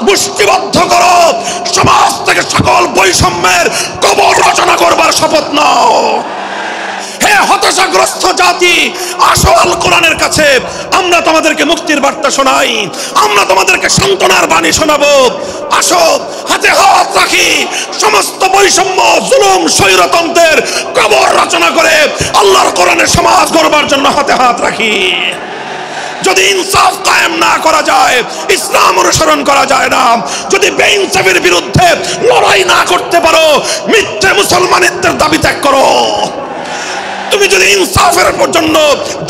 মুষ্টিবদ্ধ করো, সমাজ থেকে সকল বৈষম্যের কবর রচনা করবার শপথ নাও। হে হতাশাগ্রস্ত জাতি, আসো আল কোরআনের কাছে, আমরা তোমাদেরকে মুক্তির বার্তা শোনাই, আমরা তোমাদেরকে সান্ত্বনার বাণী শোনাবো। আসো হাতে হাত রাখি, সমস্ত বৈষম্য, জুলুম, স্বৈরতন্ত্রের কবর রচনা করে আল্লাহর কোরআনের সমাজ গড়বার জন্য হাতে হাত রাখি। যদি ইনসাফ কায়েম না করা যায়, ইসলাম অনুসরণ করা যায় না, যদি বেইনসাফের বিরুদ্ধে লড়াই না করতে পারো, মিথ্যে মুসলমানিত্বের দাবি ত্যাগ করো। তুমি যদি ইনসাফের জন্য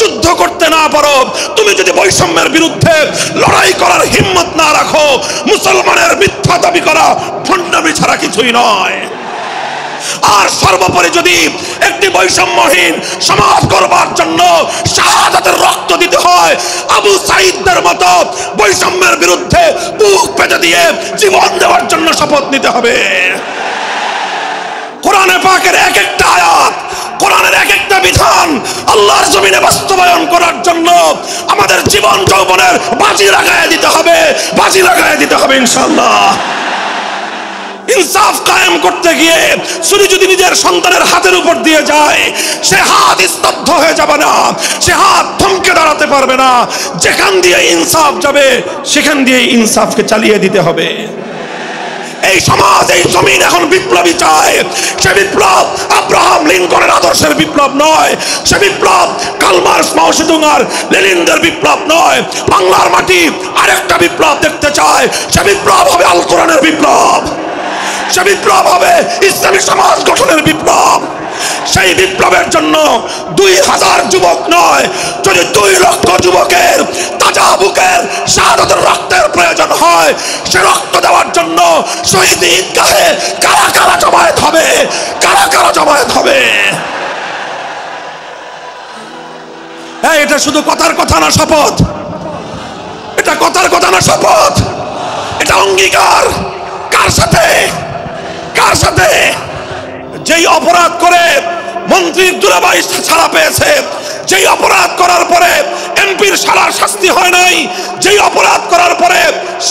যুদ্ধ করতে না পারো, তুমি যদি বৈষম্যের বিরুদ্ধে লড়াই করার হিম্মত না রাখো, মুসলমানের মিথ্যা দাবি করা ভণ্ডামি ছাড়া কিছুই নয়। আর সর্বোপরি যদি একটি বৈষম্যহীন সমাজ গড়বার জন্য শাহাদাতের রক্ত দিতে হয়, আবু সাঈদদের মতো বৈষম্যের বিরুদ্ধে বুক পেতে দিয়ে জীবন দেওয়ার জন্য শপথ নিতে হবে। কোরআনে পাকের এক একটা আয়াত, কোরআনের এক একটা বিধান আল্লাহর জমিনে বাস্তবায়ন করার জন্য আমাদের জীবন যৌবনের বাজি লাগায় দিতে হবে, বাজি লাগায় দিতে হবে ইনশাআল্লাহ। ইনসাফ কায়েম করতে গিয়ে ছুরি যদি নিজের সন্তানের হাতের উপর দিয়ে যায়, সে হাত স্তব্ধ হয়ে যাবে না, সে হাত থমকে দাঁড়াতে পারবে না। যেখান দিয়ে ইনসাফ যাবে সেখান দিয়ে ইনসাফকে চালিয়ে দিতে হবে। এই সমাজ, এই জমিন এখন বিপ্লবী চায়। সে বিপ্লব আব্রাহাম লিঙ্কনের আদর্শের বিপ্লব নয়, সে বিপ্লব কার্ল মার্কস, মাও সেতুং আর লেনিনদের বিপ্লব নয়। বাংলার মাটি আরেকটা বিপ্লব দেখতে চায়, সে বিপ্লব হবে আল কোরআনের বিপ্লব, সে বিপ্লব হবে ইসলামী সমাজ গঠনের বিপ্লব। সেই বিপ্লবের জন্য 2000 যুবক নয়, যদি 2 লক্ষ যুবকের তাজা বুকের শাহাদাতের রক্তের প্রয়োজন হয়, সে রক্ত দেওয়ার জন্য শহীদ ঈদগাহে কারা কারা জমায়েত হবে, কারা কারা জমায়েত হবে। হ্যাঁ, এটা শুধু কথার কথা না, শপথ। এটা কথার কথা না, শপথ। এটা অঙ্গীকার। কার সাথে? কার সাথে? যেই অপরাধ করে মন্ত্রীর দুলাভাই ছাড়া পেয়েছে, যেই অপরাধ করার পরে এমপির সারার শাস্তি হয় নাই, যেই অপরাধ করার পরে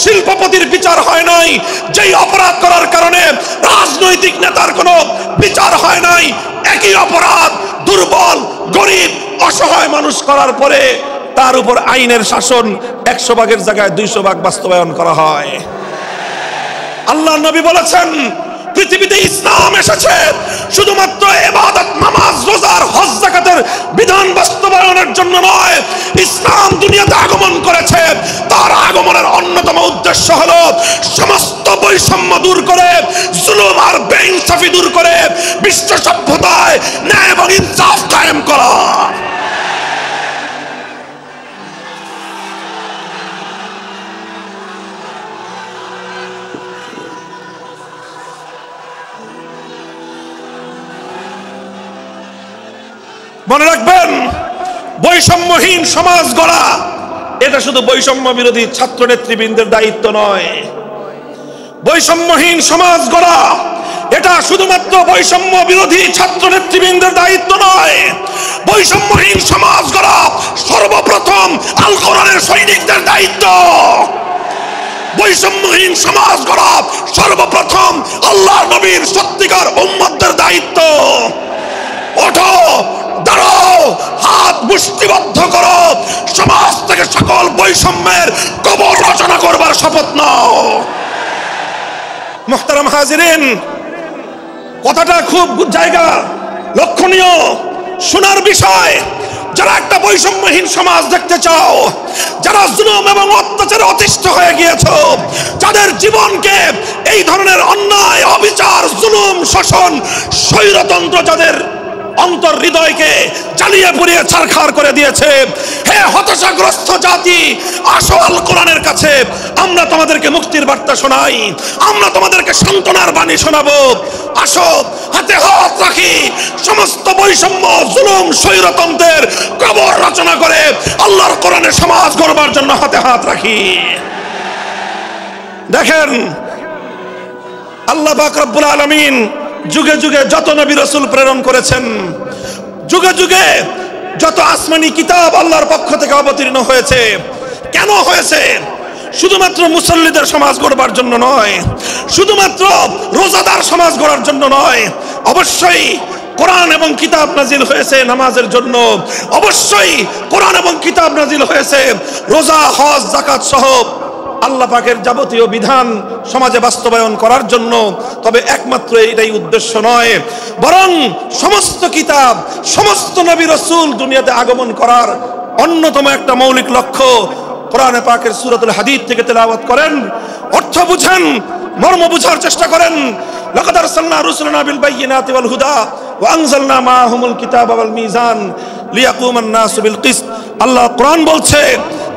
শিল্পপতির বিচার হয় নাই, যেই অপরাধ করার কারণে রাজনৈতিক নেতার কোনো বিচার হয় নাই, একই অপরাধ দুর্বল, গরিব, অসহায় মানুষ করার পরে তার উপর আইনের শাসন 100 ভাগের জায়গায় 200 ভাগ বাস্তবায়ন করা হয়। আল্লাহর নবী বলেছেন, পৃথিবীতে ইসলাম এসেছে শুধুমাত্র ইবাদত, নামাজ, রোজার, হজ, যাকাতের বিধান বাস্তবায়নের জন্য নয়। ইসলাম দুনিয়াতে আগমন করেছে, তার আগমনের অন্যতম উদ্দেশ্য হলো সমস্ত বৈষম্য দূর করে, জুলুম আর বেইনসাফি দূর করে বিশ্ব সভ্যতায় ন্যায় এবং ইনসাফ কায়েম করা। মনে রাখবেন, বৈষম্যহীন সমাজ গড়া এটা শুধু বৈষম্য বিরোধী ছাত্র নেতৃবৃন্দের দায়িত্ব নয়। বৈষম্যহীন সমাজ গড়া এটা শুধুমাত্র বৈষম্য বিরোধী ছাত্র নেতৃবৃন্দের দায়িত্ব নয়। বৈষম্যহীন সমাজ গড়া সর্বপ্রথম আল কোরআনের সৈনিকদের দায়িত্ব। বৈষম্যহীন সমাজ গড়া সর্বপ্রথম আল্লাহর নবীর সত্যিকার উম্মতদের দায়িত্ব। ওঠো, দাঁড়াও, হাত মুষ্টিবদ্ধ করো, সমাজ থেকে সকল বৈষম্যের কবর রচনা করবার শপথ নাও। মুহতারাম হাজিরিন, কথাটা খুব জায়গা লক্ষণীয়, শোনার বিষয়। যারা একটা বৈষম্যহীন সমাজ দেখতে চাও, যারা জুলুম এবং অত্যাচারে অতিষ্ঠ হয়ে গিয়েছো, যাদের জীবনকে এই ধরনের অন্যায়, অবিচার, জুলুম, শোষণ, স্বৈরতন্ত্র যাদের অন্তর হৃদয়কে জ্বালিয়ে পুড়িয়ে ছারখার করে দিয়েছে, হে হতাশাগ্রস্ত জাতি, আসো আল কোরআনের কাছে, আমরা তোমাদেরকে মুক্তির বার্তা শোনাই, আমরা তোমাদেরকে সান্ত্বনার বাণী শোনাবো। আসো হাতে হাত রাখি, সমস্ত বৈষম্য, জুলুম, স্বৈরতন্ত্রের কবর রচনা করে আল্লাহর কোরআনের সমাজ গড়বার জন্য হাতে হাত রাখি। দেখেন, আল্লাহ পাক রব্বুল আলামিন যুগে যুগে যত নবী রাসূল প্রেরণ করেছেন, যুগে যুগে যত আসমানি কিতাব আল্লাহর পক্ষ থেকে অবতীর্ণ হয়েছে, কেন হয়েছে? শুধুমাত্র মুসল্লিদের সমাজ গড়বার জন্য নয়, শুধুমাত্র রোজাদার সমাজ গড়ার জন্য নয়, অবশ্যই কোরআন এবং কিতাব নাজিল হয়েছে নামাজের জন্য, অবশ্যই কোরআন এবং কিতাব নাজিল হয়েছে রোজা, হজ, যাকাত সহ আল্লাহ পাকের যাবতীয় বিধান সমাজে বাস্তবায়ন করার জন্য। তবে একমাত্র এটাই উদ্দেশ্য নয়, বরং সমস্ত কিতাব, সমস্ত নবী রাসূল দুনিয়াতে আগমন করার অন্যতম একটা মৌলিক লক্ষ্য। কোরআনে পাকের সূরাতুল হাদীদ থেকে তেলাওয়াত করেন, অর্থ বুঝেন, মর্ম বুঝার চেষ্টা করেন। লাকাদ আরসালনা রুসুলানা বিল বায়িনাতি ওয়াল হুদা ওয়া আনজালনা মাআহুমুল কিতাবা ওয়াল মিজান লিয়াকুমান নাসু বিল কিসত। আল্লাহ কোরআন বলছে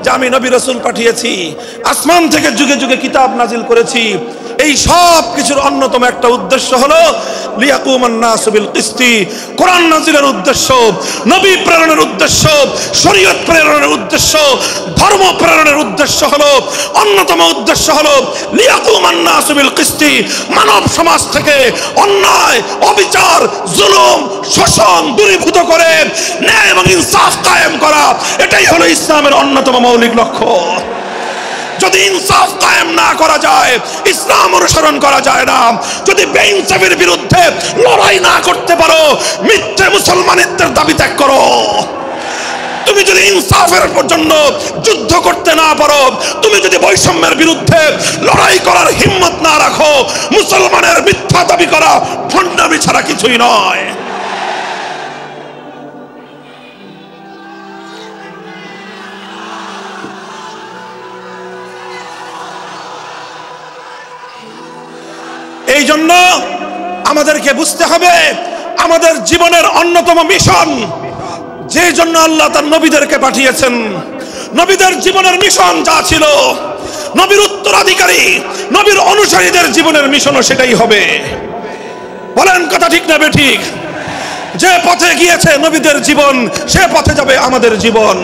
যে আমি নবী রাসূল পাঠিয়েছি, আসমান থেকে যুগে যুগে কিতাব নাজিল করেছি। এই সব কিছুর অন্যতম একটা উদ্দেশ্য হলো লিয়াকুমান নাসু বিল কিসতি। কোরআন নাজিলের উদ্দেশ্য, নবী প্রেরণের উদ্দেশ্য, শরীয়ত প্রেরণের উদ্দেশ্য, ধর্ম প্রেরণের উদ্দেশ্য হলো, অন্যতম উদ্দেশ্য হলো লিয়াকুমান নাসু বিল কিসতি। মানব সমাজ থেকে অন্যায়, অবিচার, জুলুম, শোষণ দূরীভূত করে ন্যায় এবং ইনসাফ কায়েম করা, এটাই হলো ইসলামের অন্যতম মৌলিক লক্ষ্য। যদি ইনসাফ কায়েম না করা যায়, ইসলাম অনুসরণ করা যায় না। যদি বেইনসাফের বিরুদ্ধে লড়াই না করতে পারো, মিথ্যে মুসলমানিত্বের দাবি ত্যাগ করো। তুমি যদি ইনসাফের জন্য যুদ্ধ করতে না পারো, তুমি যদি বৈষম্যের বিরুদ্ধে লড়াই করার হিম্মত না রাখো, মুসলমানের মিথ্যা দাবি করা ভণ্ডামি ছাড়া কিছুই নয়। এই জন্য আমাদেরকে বুঝতে হবে, আমাদের জীবনের অন্যতম মিশন, যে জন্য আল্লাহ তার নবীদেরকে পাঠিয়েছেন, নবীদের জীবনের মিশন যা ছিল, নবীর উত্তরাধিকারী, নবীর অনুসারীদের জীবনের মিশনও সেটাই হবে। বলেন কথা ঠিক না বেঠিক? যে পথে গিয়েছে নবীদের জীবন, সে পথে যাবে আমাদের জীবন।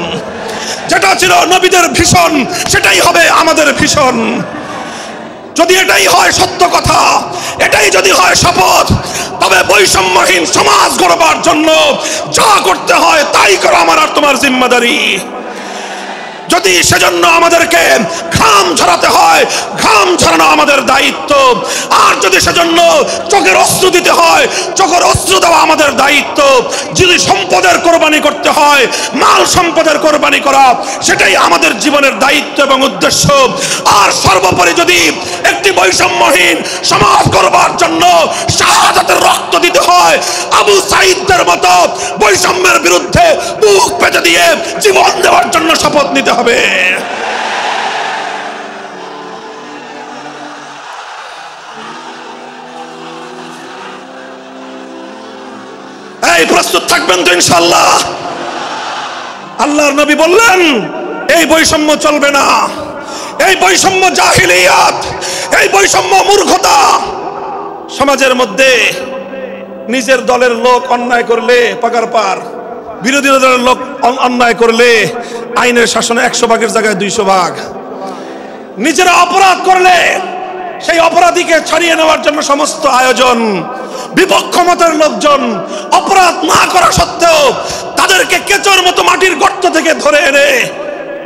যেটা ছিল নবীদের ভীষণ, সেটাই হবে আমাদের ভীষণ। যদি এটাই হয় সত্য কথা, এটাই যদি হয় শপথ, তবে বৈষম্যহীন সমাজ গড়বার জন্য যা করতে হয় তাই করা আমার আর তোমার জিম্মাদারি। যদি সেজন্য আমাদেরকে ঘাম ঝরাতে হয়, ঘাম ঝরানো আমাদের দায়িত্ব। আর যদি সেজন্য চোখের অশ্রু দিতে হয়, চোখের অশ্রু দেওয়া আমাদের দায়িত্ব। যদি সম্পদের কোরবানি করতে হয়, মাল সম্পদের কোরবানি করা, সেটাই আমাদের জীবনের দায়িত্ব এবং উদ্দেশ্য। আর সর্বোপরি যদি একটি বৈষম্যহীন সমাজ গড়বার জন্য শাহাদাতের রক্ত দিতে হয়, আবু সাঈদদের মতো বৈষম্যের বিরুদ্ধে বুক পেতে দিয়ে জীবন দেওয়ার জন্য শপথ নিতে হবে। এই প্রস্তুত থাকবেন তো ইনশাআল্লাহ? আল্লাহর নবী বললেন এই বৈষম্য চলবে না, এই বৈষম্য জাহিলিয়াত, এই বৈষম্য মূর্খতা। সমাজের মধ্যে নিজের দলের লোক অন্যায় করলে পাগার পার, বিরোধী দলের লোক অন্যায় করলে আইনের শাসনে 100 ভাগের জায়গায় 200 ভাগ। নিজেরা অপরাধ করলে সেই অপরাধীকে ছাড়িয়ে নেওয়ার জন্য সমস্ত আয়োজন। বিপক্ষ মতের লোকজন অপরাধ না করা সত্ত্বেও তাদেরকে কেচোর মতো মাটির গর্ত থেকে ধরে এনে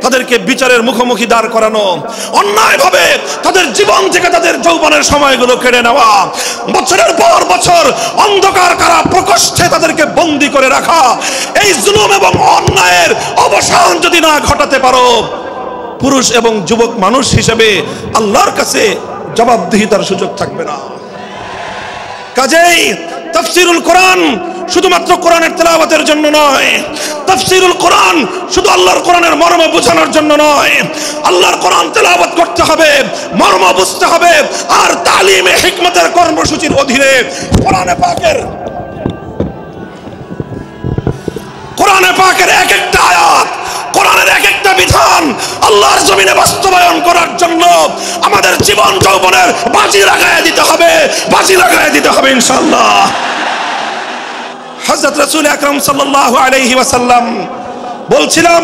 তাদেরকে বিচারের মুখোমুখি দাঁড় করানো, অন্যায়ভাবে তাদের জীবন থেকে তাদের যৌবনের সময়গুলো কেড়ে নেওয়া, বছরের পর বছর অন্ধকার কারা প্রকোষ্ঠে তাদেরকে বন্দী করে রাখা। এই জুলুম এবং অন্যায়ের অবসান যদি না ঘটাতে পারো, পুরুষ এবং যুবক মানুষ হিসেবে আল্লাহর কাছে জবাবদিহিতার সুযোগ থাকবে না। কাজেই তাফসীরুল কোরআন শুধুমাত্র কোরআনের তেলাওয়াতের জন্য নয়, তাফসীরুল কোরআন শুধু আল্লাহর কোরআনের মর্ম বোঝানোর জন্য নয়। আল্লাহর কোরআন তেলাওয়াত করতে হবে, মর্ম বুঝতে হবে। আর তালিমে হিকমতের কর্মসূচির অধীনে কোরআনে পাকের এক একটা আয়াত, কোরআনের এক একটা বিধান আল্লাহর জমিনে বাস্তবায়ন করার জন্য আমাদের জীবন যৌবনের বাজি লাগায় দিতে হবে, বাজি লাগায় দিতে হবে ইনশাআল্লাহ। হযরত রাসূল আকরাম সাল্লাল্লাহু আলাইহি ওয়াসাল্লাম বলছিলাম,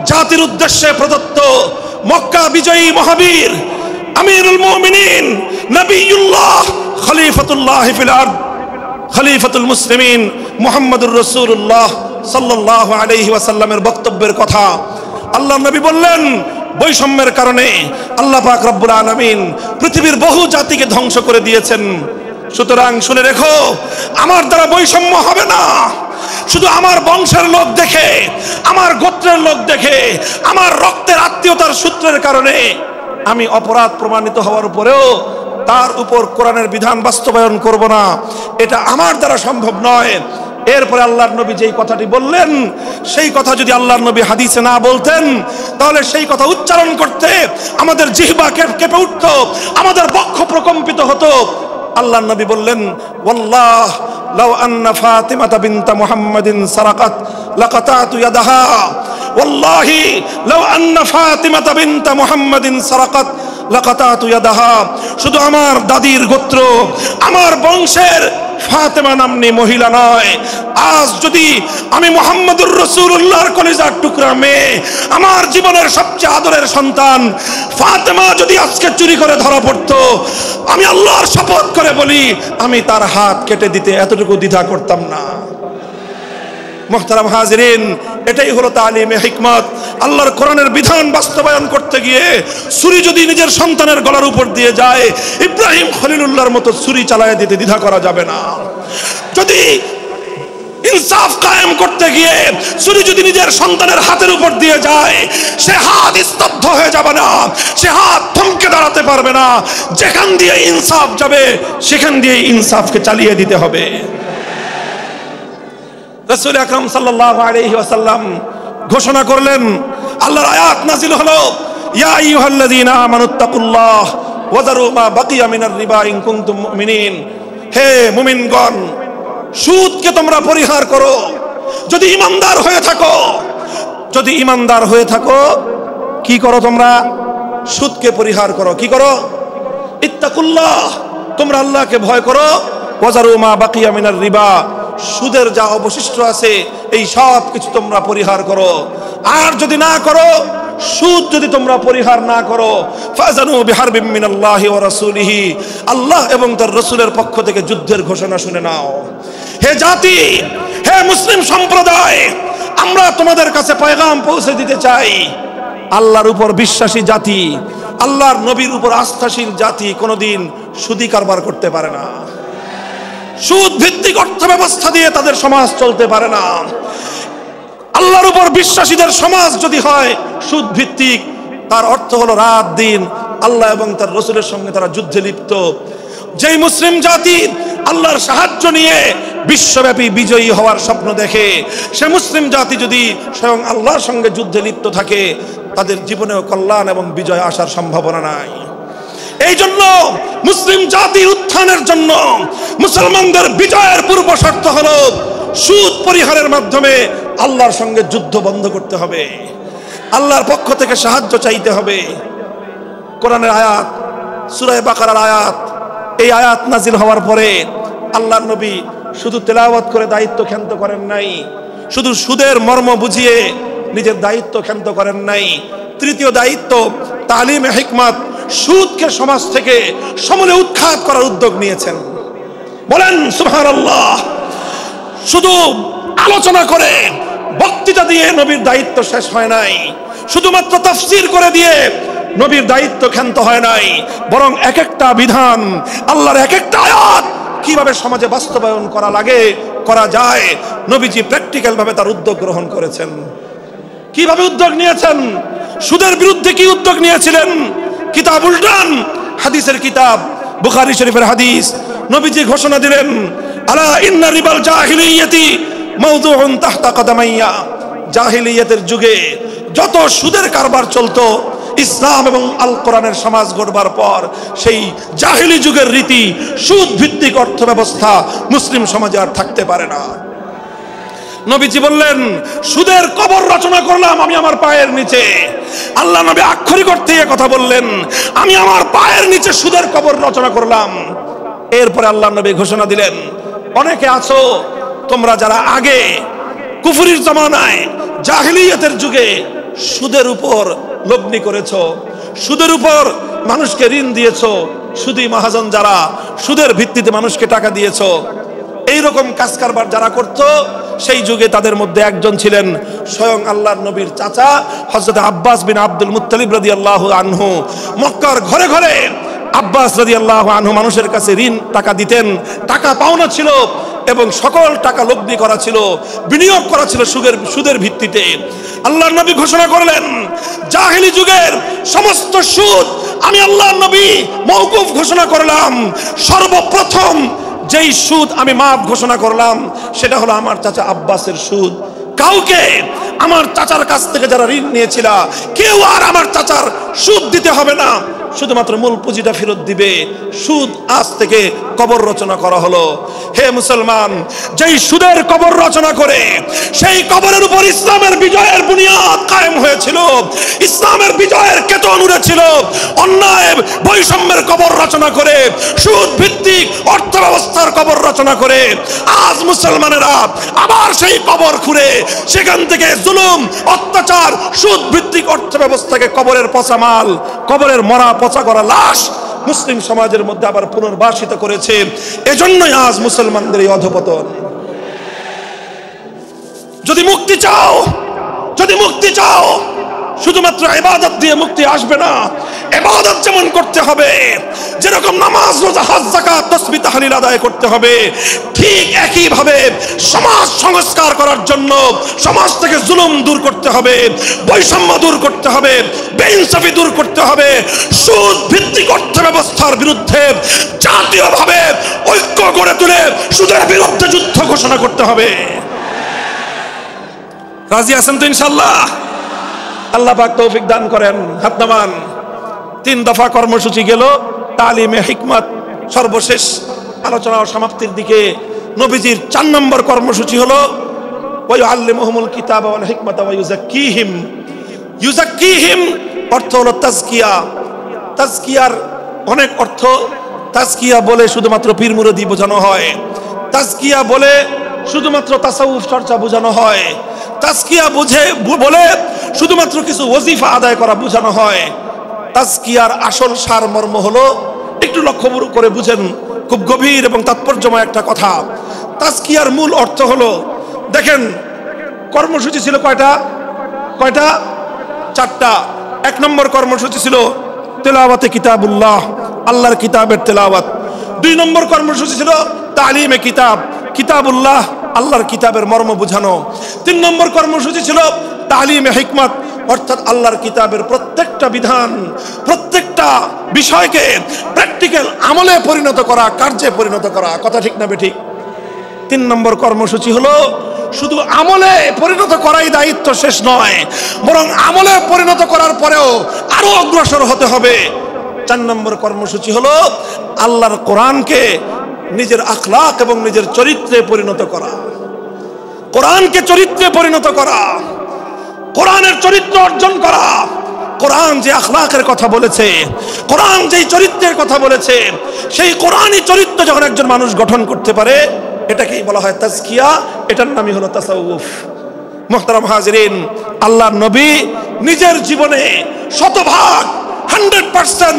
জাতির উদ্দেশ্যে প্রদত্ত মক্কা বিজয়ী মহাবীর আমিরুল মুমিনিন নবিয়ুল্লাহ খলিফাতুল্লাহ ফিল আরদ খলিফাতুল মুসলিমিন মুহাম্মদুর রাসূলুল্লাহ সাল্লাল্লাহু আলাইহি ওয়াসাল্লামের বক্তব্যের কথা। আল্লাহর নবী বললেন, বৈষম্যের কারণে আল্লাহ পাক রব্বুল আলামিন পৃথিবীর বহু জাতিকে ধ্বংস করে দিয়েছেন। সুতরাং শুনে রেখো, আমার দ্বারা বৈষম্য হবে না। শুধু আমার বংশের লোক দেখে, আমার গোত্রের লোক দেখে, আমার রক্তের আত্মীয়তার সূত্রের কারণে আমি অপরাধ প্রমাণিত হওয়ার উপরেও তার উপর কোরআনের বিধান বাস্তবায়ন করব না, এটা আমার দ্বারা সম্ভব নয়। এরপরে আল্লাহর নবী যেই কথাটি বললেন, সেই কথা যদি আল্লাহর নবী হাদিসে না বলতেন, তাহলে সেই কথা উচ্চারণ করতে আমাদের জিহ্বা কেঁপে উঠত, আমাদের বক্ষ প্রকম্পিত হতো। আল্লাহর নবী বললেন, ওয়াল্লাহ লাউ আন্না ফাতিমাতা বিনতা মুহাম্মাদিন সারাকাত লাকাতাতু ইয়াদাহা, ওয়াল্লাহি লাউ আন্না ফাতিমাতা বিনতা মুহাম্মাদিন সারাকাত লাকাতাতু ইয়াদাহা। শুধু আমার দাদির গোত্র, আমার বংশের ফাতেমা নামনি মহিলা নয়, আজ যদি আমি মুহাম্মদুর রাসূলুল্লাহর কলিজার টুকরা মেয়ে, আমার জীবনের সবচেয়ে আদরের সন্তান ফাতেমা যদি আজকে চুরি করে ধরা পড়তো, আমি আল্লাহর শপথ করে বলি, আমি তার হাত কেটে দিতে এতটুকু দ্বিধা করতাম না। মুহতারাম হাজিরিন, এটাই হলো তালিমে হিকমত। আল্লাহর কোরআনের বিধান বাস্তবায়ন করতে গিয়ে ছুরি যদি নিজের সন্তানের গলার উপর দিয়ে যায়, ইব্রাহিম খলিলুল্লাহর মতো ছুরি চালায় দিতে দ্বিধা করা যাবে না। যদি ইনসাফ কায়েম করতে গিয়ে ছুরি যদি নিজের সন্তানের হাতের উপর দিয়ে যায়, সে হাত স্তব্ধ হয়ে যাবে না, সে হাত থমকে দাঁড়াতে পারবে না। যেখান দিয়ে ইনসাফ যাবে সেখান দিয়ে ইনসাফকে চালিয়ে দিতে হবে। রাসূল আকরাম সাল্লাল্লাহু আলাইহি ওয়াসাল্লাম ঘোষণা করলেন, আল্লাহর আয়াত নাযিল হলো, ইয়া আইয়ুহাল্লাযীনা আমানুত্তাকুল্লাহ ওয়া যারু মা বাকিয়া মিনার রিবা ইন কুনতুম মুমিনিন। হে মুমিনগণ, সুদকে তোমরা পরিহার করো যদি ঈমানদার হয়ে থাকো। যদি ঈমানদার হয়ে থাকো, কি করো তোমরা? সুদকে পরিহার করো। কি করো? ইত্তাকুল্লাহ, তোমরা আল্লাহকে ভয় করো। ওয়া যারু মা বাকিয়া মিনার রিবা, সুদের যা অবশিষ্ট আছে এই সব কিছু তোমরা পরিহার করো। আর যদি না করো, সুদ যদি তোমরা পরিহার না করো, ফাজানু বিহারবিম মিনাল্লাহি ওয়া রাসূলিহি, আল্লাহ এবং তার রাসূলের পক্ষ থেকে যুদ্ধের ঘোষণা শুনে নাও। হে জাতি, হে মুসলিম সম্প্রদায়, আমরা তোমাদের কাছে পয়গাম পৌঁছে দিতে চাই, আল্লাহর উপর বিশ্বাসী জাতি, আল্লাহর নবীর উপর আস্থাশীল জাতি কোনোদিন সুদি কারবার করতে পারে না। সুদ ভিত্তিক অর্থ ব্যবস্থা দিয়ে তাদের সমাজ চলতে পারে না। আল্লাহর উপর বিশ্বাসীদের সমাজ যদি হয় সুদ ভিত্তিক, তার অর্থ হলো রাত দিন আল্লাহ এবং তার রাসূলের সঙ্গে তারা যুদ্ধে লিপ্ত। যেই মুসলিম জাতি আল্লাহর সাহায্য নিয়ে বিশ্বব্যাপী বিজয়ী হওয়ার স্বপ্ন দেখে, সে মুসলিম জাতি যদি স্বয়ং আল্লাহর সঙ্গে যুদ্ধে লিপ্ত থাকে, তাদের জীবনেও কল্যাণ এবং বিজয় আসার সম্ভাবনা নাই। এই জন্য মুসলিম জাতির উত্থানের জন্য, মুসলমানদের বিজয়ের পূর্ব শর্ত হলো সুদ পরিহারের মাধ্যমে আল্লাহর সঙ্গে যুদ্ধ বন্ধ করতে হবে, আল্লাহর পক্ষ থেকে সাহায্য চাইতে হবে। কোরআনের আয়াত, সূরা বাকারার আয়াত, এই আয়াত নাজিল হওয়ার পরে আল্লাহর নবী শুধু তেলাওয়াত করে দায়িত্ব ক্ষান্ত করেন নাই, শুধু সুদের মর্ম বুঝিয়ে নিজের দায়িত্ব ক্ষান্ত করেন নাই। তৃতীয় দায়িত্ব তালিমে হিকমত, সুদকে সমাজ থেকে সমূলে উৎখাত করার উদ্যোগ নিয়েছেন। বলেন সুবহানাল্লাহ। শুধু আলোচনা করে বক্তৃতা দিয়ে নবীর দায়িত্ব শেষ হয় নাই, শুধুমাত্র তাফসীর করে দিয়ে নবীর দায়িত্ব ক্ষান্ত হয় নাই, বরং এক একটা বিধান, আল্লাহর এক একটা আয়াত কিভাবে সমাজে বাস্তবায়ন করা যায়, নবীজি প্র্যাকটিক্যাল ভাবে তার উদ্যোগ গ্রহণ করেছেন। কিভাবে উদ্যোগ নিয়েছেন? সুদের বিরুদ্ধে কি উদ্যোগ নিয়েছিলেন? কিতাব উল্টান, হাদিসের কিতাব, বুখারী শরীফের হাদিস, নবীজি ঘোষণা দিলেন, আলা ইন্না রিবাল জাহিলিয়াতি মাওদুউন তাহতা কদামাইয়া। জাহিলিয়াতের যুগে যত সুদের কারবার চলতো, ইসলাম এবং আল কোরআনের সমাজ গড়বার পর সেই জাহিলি যুগের রীতি, সুদ ভিত্তিক অর্থ ব্যবস্থা মুসলিম সমাজে আর থাকতে পারে না। নবীজি বললেন, সুদের কবর রচনা করলাম আমি আমার পায়ের নিচে। আল্লাহ নবী আক্ষরিক অর্থে কথা বললেন, আমি আমার পায়ের নিচে সুদের কবর রচনা করলাম। এরপরে আল্লাহ নবী ঘোষণা দিলেন, অনেকে আছো তোমরা যারা আগে কুফরির জামানায় জাহিলিয়াতের যুগে সুদের উপর লগ্নি করেছো, সুদের উপর মানুষকে ঋণ দিয়েছো, সুদী মহাজন যারা সুদের ভিত্তিতে মানুষকে টাকা দিয়েছো, এইরকম কাজ কারবার যারা করতো, সেই যুগে তাদের মধ্যে একজন ছিলেন স্বয়ং আল্লাহর নবীর চাচা হযরত আব্বাস বিন আব্দুল মুত্তালিব রাদিয়াল্লাহু আনহু। মক্কার ঘরে ঘরে আব্বাস রাদিয়াল্লাহু আনহু মানুষের কাছে ঋণ টাকা দিতেন, টাকা পাওনা ছিল এবং সকল টাকা লগ্নি করা ছিল, বিনিয়োগ করা ছিল সুদের ভিত্তিতে। আল্লাহর নবী ঘোষণা করলেন, জাহেলি যুগের সমস্ত সুদ আমি আল্লাহর নবী মওকুফ ঘোষণা করলাম। সর্বপ্রথম যেই সুদ আমি মাফ ঘোষণা করলাম সেটা হলো আমার চাচা আব্বাসের সুদ। কাউকে আমার চাচার কাছ থেকে যারা ঋণ নিয়েছিল কেউ আর আমার চাচার সুদ দিতে হবে না, শুধুমাত্র মূল পুঁজিটা ফেরত দিবে। সুদ আজ থেকে কবর রচনা করা হলো। হে মুসলমান, যেই সুদের কবর রচনা করে সেই কবরের উপর ইসলামের বিজয়ের বুনিয়াদ কায়েম হয়েছিল, ইসলামের বিজয়ের কেতন উড়েছিল। অন্যায় বৈষম্যের কবর রচনা করে, সুদ ভিত্তিক অর্থ ব্যবস্থার কবর রচনা করে আজ মুসলমানেরা আবার সেই কবর খুঁড়ে সেখান থেকে জুলুম, অত্যাচার, সুদ ভিত্তিক অর্থ ব্যবস্থাকে কবরের পচা মাল, কবরের মরা পচা করা লাশ মুসলিম সমাজের মধ্যে আবার পুনর্বাসিত করেছে। এজন্যই আজ মুসলমানদের এই অধঃপতন। যদি মুক্তি চাও, যদি মুক্তি চাও, শুধুমাত্র ইবাদত দিয়ে মুক্তি আসবে না। ইবাদত যেমন করতে হবে, যেরকম নামাজ, রোজা, হজ, যাকাত, তাসবিহ, তাহলিল আদায় করতে হবে, ঠিক একই ভাবে সমাজ সংস্কার করার জন্য সমাজ থেকে জুলুম দূর করতে হবে, বৈষম্য দূর করতে হবে, বেইনসাফি দূর করতে হবে, সুদ ভিত্তিক অর্থ ব্যবস্থার বিরুদ্ধে জাতীয়ভাবে ঐক্য গড়ে তুলে সুদের বিরুদ্ধে যুদ্ধ ঘোষণা করতে হবে। রাজি আছেন তো ইনশাআল্লাহ? আল্লাহ পাক তৌফিক দান করেন। হাত নামান। 3 দফা কর্মসূচি গেল, তালিমে হিকমত সর্বশেষ আলোচনা ও সমাপ্তির দিকে। নবীজির 4 নম্বর কর্মসূচি হলো ওয়ায়ুআল্লিমুহুমুল কিতাবা ওয়াল হিকমাতা ওয়া ইউযাক্কিহিম। ইউযাক্কিহিম অর্থ হলো তাজকিয়া। তাজকিয়ার অনেক অর্থ। তাজকিয়া বলে শুধুমাত্র পীর মুরিদি বোঝানো হয়, তাজকিয়া বলে শুধুমাত্র তাসাউফ চর্চা বোঝানো হয়, তাজকিয়া বলে শুধুমাত্র কিছু ওজিফা আদায় করা বোঝানো হয়। তাজকিয়ার আসল সারমর্ম হলো, একটু লক্ষ্য করে বুঝেন, খুব গভীর এবং তাৎপর্যময় একটা কথা। তাজকিয়ার মূল অর্থ হলো, দেখেন কর্মসূচি ছিল কয়টা? 4টা। 1 নম্বর কর্মসূচি ছিল তেলাওয়াতে কিতাবুল্লাহ, আল্লাহর কিতাবের তেলাওয়াত। 2 নম্বর কর্মসূচি ছিল তালিমে কিতাব, কিতাবুল্লাহ, আল্লাহর কিতাবের মর্ম বোঝানো। 3 নম্বর কর্মসূচি ছিল তালিমে হিকমত, অর্থাৎ আল্লাহর কিতাবের প্রত্যেকটা বিধান, প্রত্যেকটা বিষয়কে প্র্যাকটিক্যাল আমলে পরিণত করা, কার্যে পরিণত করা। কথা ঠিক না বেঠিক? 3 নম্বর কর্মসূচি হলো শুধু আমলে পরিণত করাই দায়িত্ব শেষ নয়, বরং আমলে পরিণত করার পরেও আরো অগ্রসর হতে হবে। 4 নম্বর কর্মসূচি হলো আল্লাহর কোরআনকে নিজের আখলাক এবং নিজের চরিত্রে পরিণত করা, কোরআনকে চরিত্রে পরিণত করা, কোরআনের চরিত্র অর্জন করা। কোরআন যে আখলাকের কথা বলেছে, কোরআন যেই চরিত্রের কথা বলেছে, সেই কোরআনই চরিত্র যখন একজন মানুষ গঠন করতে পারে, এটাকেই বলা হয় তাজকিয়া। এটার নামই হলো তাসাউফ। মুহতারাম হাজিরিন, আল্লাহর নবী নিজের জীবনে 100%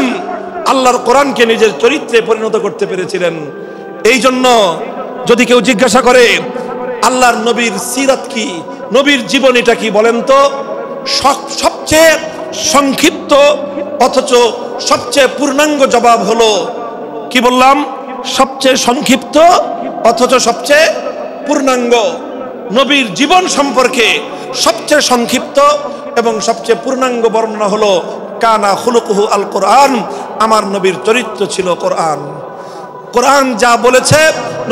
আল্লাহর কোরআনকে নিজের চরিত্রে পরিণত করতে পেরেছিলেন। এই জন্য যদি কেউ জিজ্ঞাসা করে আল্লাহর নবীর সিরাত কি, নবীর জীবনীটা কি, বলেন তো? সবচেয়ে সংক্ষিপ্ত অথচ সবচেয়ে পূর্ণাঙ্গ জবাব হলো, কি বললাম? সবচেয়ে সংক্ষিপ্ত অথচ সবচেয়ে পূর্ণাঙ্গ। নবীর জীবন সম্পর্কে সবচেয়ে সংক্ষিপ্ত এবং সবচেয়ে পূর্ণাঙ্গ বর্ণনা হলো কানা খুলুকুহু আল কোরআন, আমার নবীর চরিত্র ছিল কোরআন। কোরআন যা বলেছে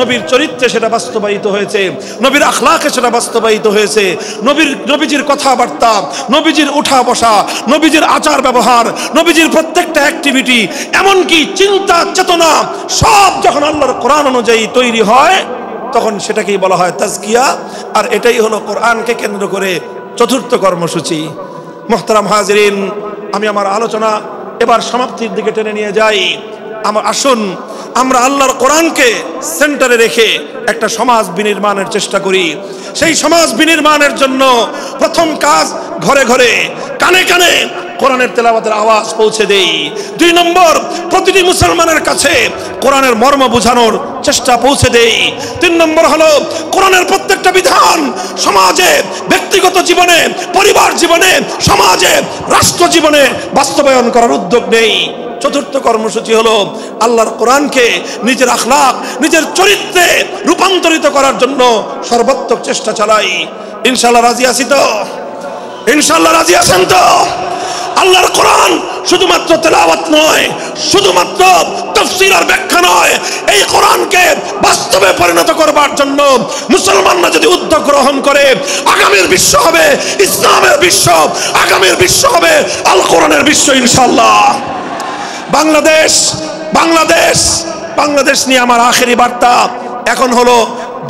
নবীর চরিত্রে সেটা বাস্তবায়িত হয়েছে, নবীর আখলাকে সেটা বাস্তবায়িত হয়েছে। নবীজির কথাবার্তা, নবীজির উঠা বসা, নবীজির আচার ব্যবহার, নবীজির প্রত্যেকটা অ্যাক্টিভিটি, এমনকি চিন্তা চেতনা সব যখন আল্লাহর কোরআন অনুযায়ী তৈরি হয়, তখন সেটাকেই বলা হয় তাজকিয়া। আর এটাই হলো কোরআনকে কেন্দ্র করে 4র্থ কর্মসূচি। মুহতারাম হাজিরিন, আমি আমার আলোচনা এবার সমাপ্তির দিকে টেনে নিয়ে যাই। আসুন আমরা আল্লাহর কোরআনকে সেন্টারে রেখে একটা সমাজ বিনির্মাণের চেষ্টা করি। সেই সমাজ বিনির্মাণের জন্য প্রথম কাজ, ঘরে ঘরে কানে কানে কোরআনের তেলাওয়াতের আওয়াজ পৌঁছে দেই। 2 নম্বর, প্রতিটি মুসলমানের কাছে কোরআনের মর্ম বোঝানোর চেষ্টা পৌঁছে দেই। 3 নম্বর হলো কোরআনের প্রত্যেক প্রত্যেকটা বিধান সমাজে, ব্যক্তিগত জীবনে, পরিবার জীবনে, সমাজে, রাষ্ট্র জীবনে বাস্তবায়ন করার উদ্যোগ নেই। চতুর্থ কর্মসূচি হলো আল্লাহর কোরআনকে নিজের আখলাক, নিজের চরিত্রে রূপান্তরিত করার জন্য সর্বাত্মক চেষ্টা চালাই। ইনশাআল্লাহ রাজি আছি তো? ইনশাআল্লাহ রাজি আছেন তো? আল্লাহর কোরআন শুধুমাত্র তেলাওয়াত নয়, শুধুমাত্র তাফসীর আর ব্যাখ্যা নয়, এই কোরআনকে বাস্তবে পরিণত করবার জন্য মুসলমানরা যদি উদ্যোগ গ্রহণ করে, আগামীর বিশ্ব হবে ইসলামের বিশ্ব, আগামীর বিশ্ব হবে আল কোরআনের বিশ্ব ইনশাআল্লাহ। বাংলাদেশ, বাংলাদেশ, বাংলাদেশ নিয়ে আমার আখেরি বার্তা এখন হলো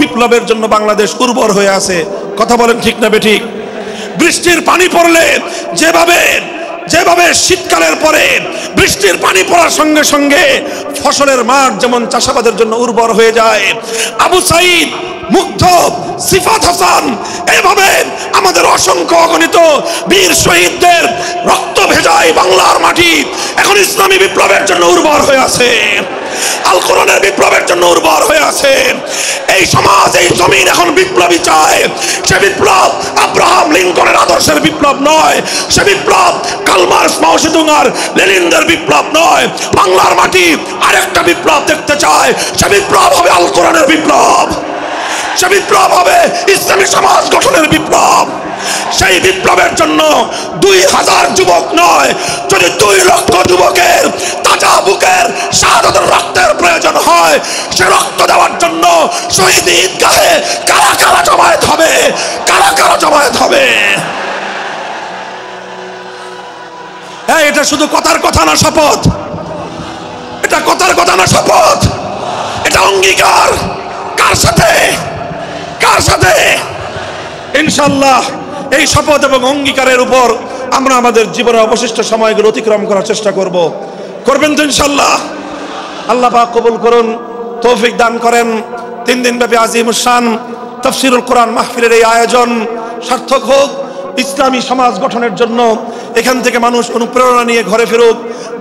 বিপ্লবের জন্য বাংলাদেশ উর্বর হয়ে আছে। কথা বলেন ঠিক না বেঠিক? বৃষ্টির পানি পড়লে যেভাবে যেভাবে শীতকালের পরে বৃষ্টির পানি পড়ার সঙ্গে সঙ্গে ফসলের মাঠ যেমন চাষাবাদের জন্য উর্বর হয়ে যায়, আবু সাইদ, মুগ্ধ, সিফাত হাসান, এভাবে আমাদের অসংখ্য অগণিত বীর শহীদদের রক্ত ভেজায় বাংলার মাটি এখন ইসলামী বিপ্লবের জন্য উর্বর হয়ে আছে, আল কোরআনের বিপ্লবের জন্য উর্বর হয়ে আছে। এই সমাজ, এই জমিন এখন বিপ্লবী চায়। সে বিপ্লব আব্রাহাম লিঙ্কনের আদর্শের বিপ্লব নয়, সে বিপ্লব কার্ল মার্কস, মাও সেতুং আর লেনিনদের বিপ্লব নয়। বাংলার মাটি আরেকটা বিপ্লব দেখতে চায়, সে বিপ্লব হবে আল কোরআনের বিপ্লব, সে বিপ্লব হবে ইসলামী সমাজ গঠনের বিপ্লব। সেই বিপ্লবের জন্য 2000 যুবক নয়, যদি 2 লক্ষ যুবকের তাজা বুকের শাহাদাতের রক্তের প্রয়োজন হয়, সে রক্ত দেওয়ার জন্য শহীদ ঈদগাহে কারা কারা জমায়েত হবে, কারা কারা জমায়েত হবে। এটা শুধু কথার কথা না, শপথ। এটা কথার কথা না, শপথ। এটা অঙ্গীকার। কার সাথে? কার সাথে? ইনশাআল্লাহ এই শপথ এবং অঙ্গীকারের উপর আমরা আমাদের জীবনের অবশিষ্ট সময়গুলো অতিক্রম করার চেষ্টা করব। করবেন তো ইনশাআল্লাহ? আল্লাহ পাক কবুল করুন, তৌফিক দান করেন। 3 দিন ব্যাপী আজিমুস শান তাফসীরুল কোরআন মাহফিলের এই আয়োজন সার্থক হোক, ইসলামী সমাজ গঠনের জন্য এখান থেকে মানুষ অনুপ্রেরণা নিয়ে ঘরে ফিরুক,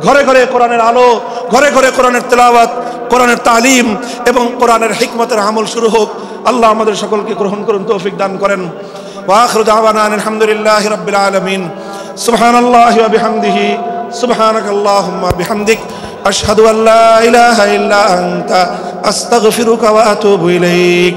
ঘরে ঘরে কোরআনের আলো, ঘরে ঘরে কোরআনের তেলাওয়াত, কোরআনের তালিম এবং কোরআনের হিকমতের আমল শুরু হোক। আল্লাহ আমাদের সকলকে গ্রহণ করুন, তৌফিক দান করেন। ওয়া আখিরু দাওয়ানা আলহামদুলিল্লাহি রাব্বিল আলামিন। সুবহানাল্লাহি ওয়া বিহামদিহি, সুবহানাকাল্লাহুম্মা বিহামদিক, আশহাদু আল্লা ইলাহা ইল্লা আনতা, আস্তাগফিরুকা ওয়া আতুবু ইলাইক।